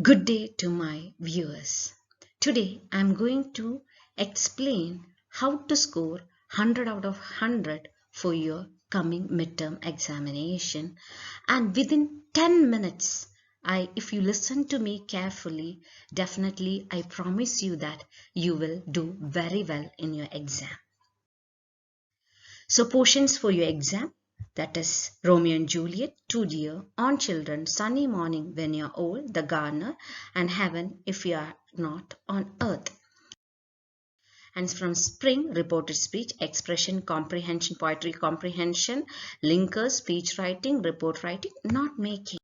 Good day to my viewers. Today I'm going to explain how to score 100 out of 100 for your coming midterm examination, and within 10 minutes if you listen to me carefully, definitely I promise you that you will do very well in your exam. So portions for your exam, that is Romeo and Juliet, Two Deer, On Children, Sunny Morning When You're Old, The Gardener, and Heaven If You Are Not on Earth. And from Spring, reported speech, expression, comprehension, poetry comprehension, linkers, speech writing, report writing, note making.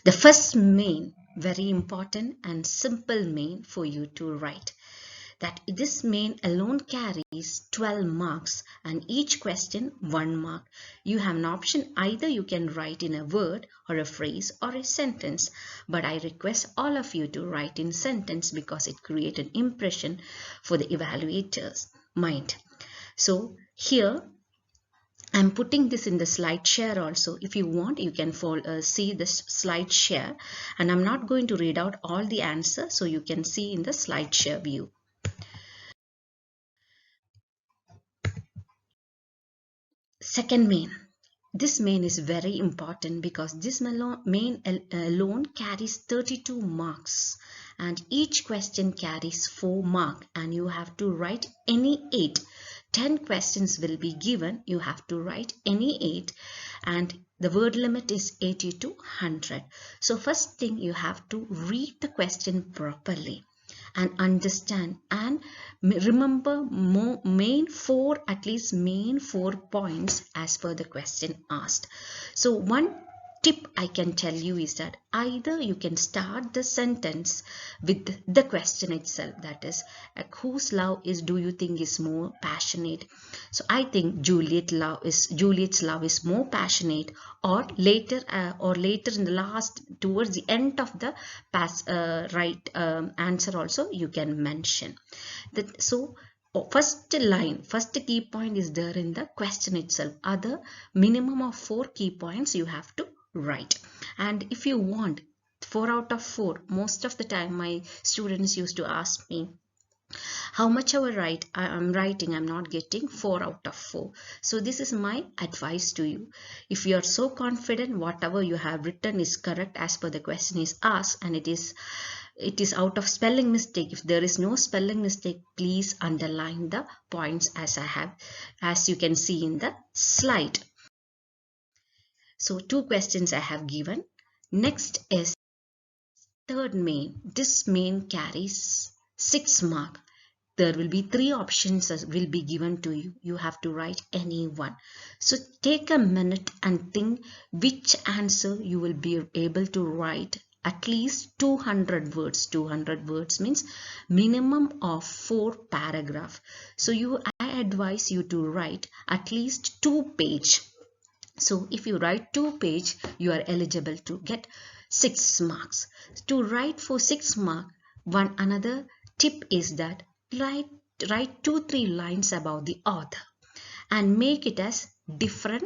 The first main, very important and simple main for you to write. That this main alone carries 12 marks and each question 1 mark. You have an option, either you can write in a word or a phrase or a sentence, but I request all of you to write in sentence because it creates an impression for the evaluator's mind. So here I'm putting this in the slide share also. If you want, you can see the slide share, and I'm not going to read out all the answers, so you can see in the slide share view. Second main. This main is very important because this main alone carries 32 marks and each question carries 4 marks and you have to write any 8. 10 questions will be given. You have to write any 8 and the word limit is 80 to 100. So first thing, you have to read the question properly and understand and remember at least main 4 points as per the question asked. So one tip I can tell you is that either you can start the sentence with the question itself, that is, whose love do you think is more passionate? So I think Juliet's love is more passionate, or later in the last, towards the end of the right answer also you can mention that. So first key point is there in the question itself. Other minimum of 4 key points you have to write. And if you want 4 out of 4, most of the time my students used to ask me, how much I'm writing, I'm not getting 4 out of 4. So this is my advice to you. If you are so confident whatever you have written is correct as per the question is asked, and it is out of spelling mistake, if there is no spelling mistake, please underline the points as you can see in the slide. So 2 questions I have given. Next is third main. This main carries 6 marks. There will be 3 options that will be given to you. You have to write any one. So take a minute and think which answer you will be able to write at least 200 words. 200 words means minimum of 4 paragraphs. So I advise you to write at least 2 pages. So if you write 2 pages, you are eligible to get 6 marks. To write for 6 marks, another tip is that write 2-3 lines about the author and make it as different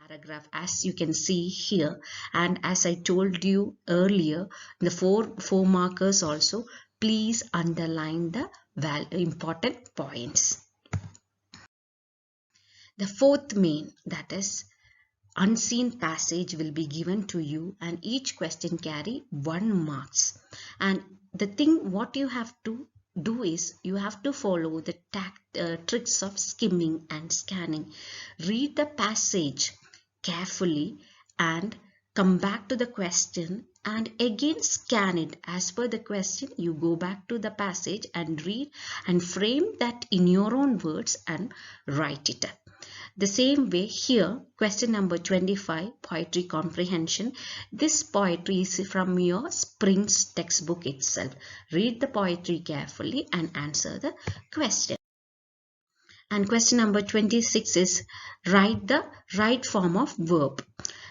paragraph as you can see here. And as I told you earlier, the four markers also, please underline the important points. The fourth main, that is unseen passage, will be given to you and each question carry 1 marks. And the thing what you have to do is you have to follow the tricks of skimming and scanning. Read the passage carefully and come back to the question and again scan it as per the question. You go back to the passage and read and frame that in your own words and write it up. The same way here, question number 25, poetry comprehension. This poetry is from your Spring's textbook itself. Read the poetry carefully and answer the question. And question number 26 is write the right form of verb.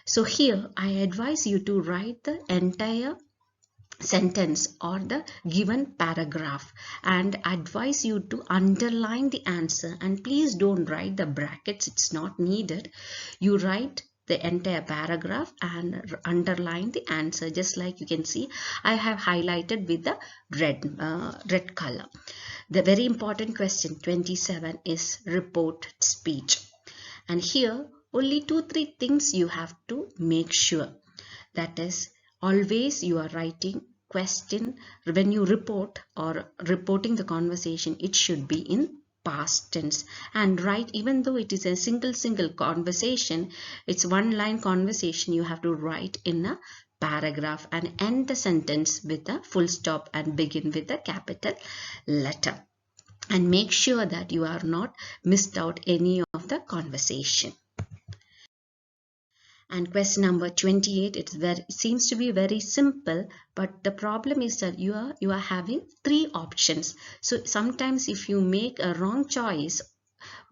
So here I advise you to write the entire sentence or the given paragraph and advise you to underline the answer, and please don't write the brackets, it's not needed. You write the entire paragraph and underline the answer. Just like you can see, I have highlighted with the red color. The very important question 27 is report speech. And here only 2-3 things you have to make sure. That is, always you are writing question when you report or reporting the conversation, it should be in past tense. And write, even though it is a single conversation, it's one line conversation, you have to write in a paragraph and end the sentence with a full stop and begin with a capital letter. And make sure that you are not missed out any of the conversation. And question number 28, it seems to be very simple, but the problem is that you are having 3 options. So sometimes if you make a wrong choice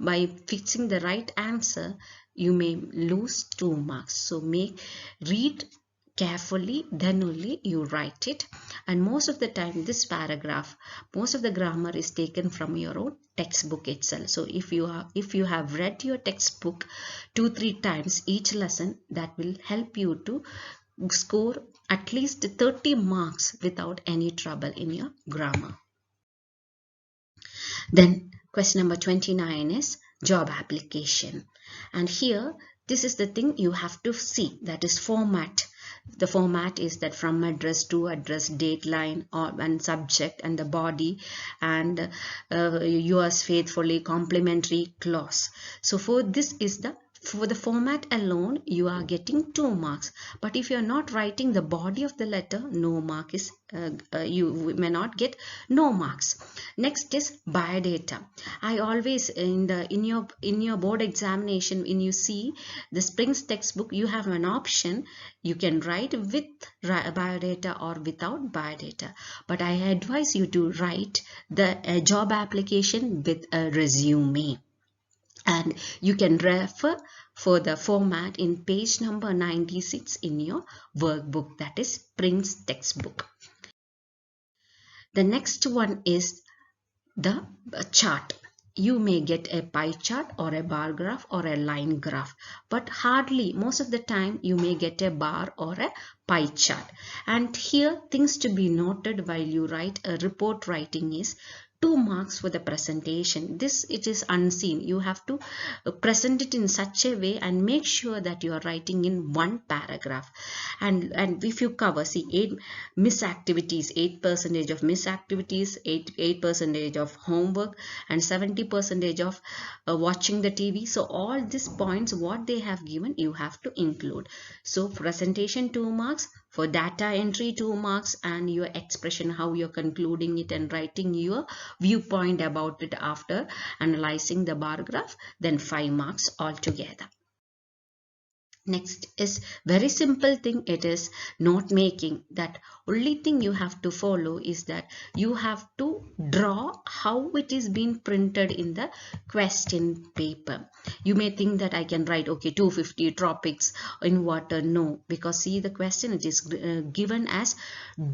by fixing the right answer, you may lose 2 marks. So read carefully, then only you write it. And most of the time this paragraph, most of the grammar is taken from your own textbook itself. So if you have read your textbook 2-3 times each lesson, that will help you to score at least 30 marks without any trouble in your grammar. Then question number 29 is job application. And here this is the thing you have to see, that is format. The format is that from address to address, date line and subject and the body, and yours faithfully, complimentary clause. So for the format alone you are getting 2 marks, but if you are not writing the body of the letter, no mark is you may not get no marks. Next is biodata. I always in your board examination, when you see the Springs textbook, you have an option, you can write with biodata or without biodata, but I advise you to write the job application with a resume. And you can refer for the format in page number 96 in your workbook, that is Springs textbook. The next one is the chart. You may get a pie chart or a bar graph or a line graph, but hardly, most of the time you may get a bar or a pie chart. And here things to be noted while you write a report writing is 2 marks for the presentation. It is unseen. You have to present it in such a way and make sure that you are writing in one paragraph. And if you cover, see, 8 miss activities, 8% of miss activities, 8% of homework, and 70% of watching the TV. So all these points what they have given, you have to include. So presentation 2 marks, for data entry 2 marks, and your expression, how you're concluding it and writing your viewpoint about it after analyzing the bar graph, then 5 marks altogether. Next is very simple thing, it is note making. That only thing you have to follow is that you have to draw how it is being printed in the question paper. You may think that I can write, okay, 250 tropics in water. No, because see, the question, it is given as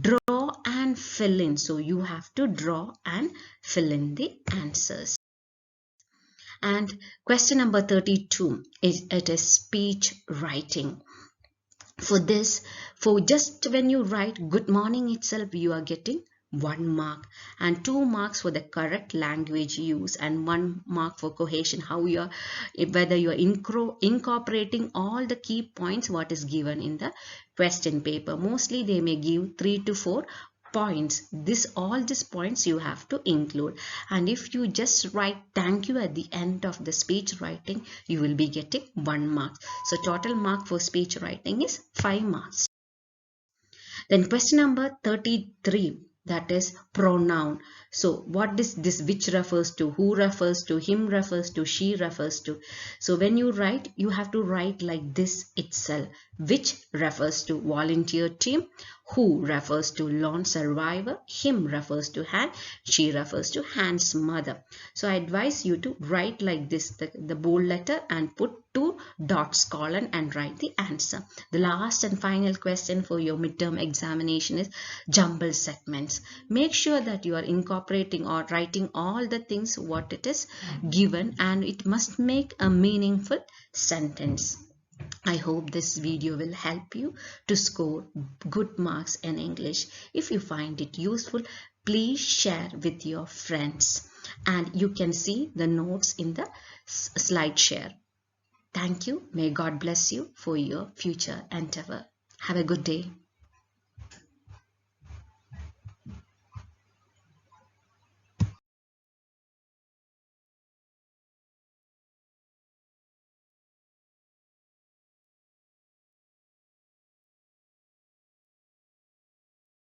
draw and fill in. So you have to draw and fill in the answers. And question number 32 it is speech writing. For this, for just when you write good morning itself, you are getting 1 mark, and 2 marks for the correct language use, and 1 mark for cohesion, how you are, whether you are incorporating all the key points what is given in the question paper. Mostly they may give 3 to 4 points. All these points you have to include, and if you just write thank you at the end of the speech writing, you will be getting 1 mark. So total mark for speech writing is 5 marks. Then question number 33, that is pronoun. So what is this? Which refers to, who refers to, him refers to, she refers to. So when you write, you have to write like this itself. Which refers to volunteer team, who refers to lone survivor, him refers to Han, she refers to Han's mother. So I advise you to write like this, the bold letter, and put 2 dots colon and write the answer. The last and final question for your midterm examination is jumble segments. Make sure that you are incorporating or writing all the things what it is given, and it must make a meaningful sentence. I hope this video will help you to score good marks in English. If you find it useful, please share with your friends, and you can see the notes in the slide share. Thank you. May God bless you for your future endeavor. Have a good day.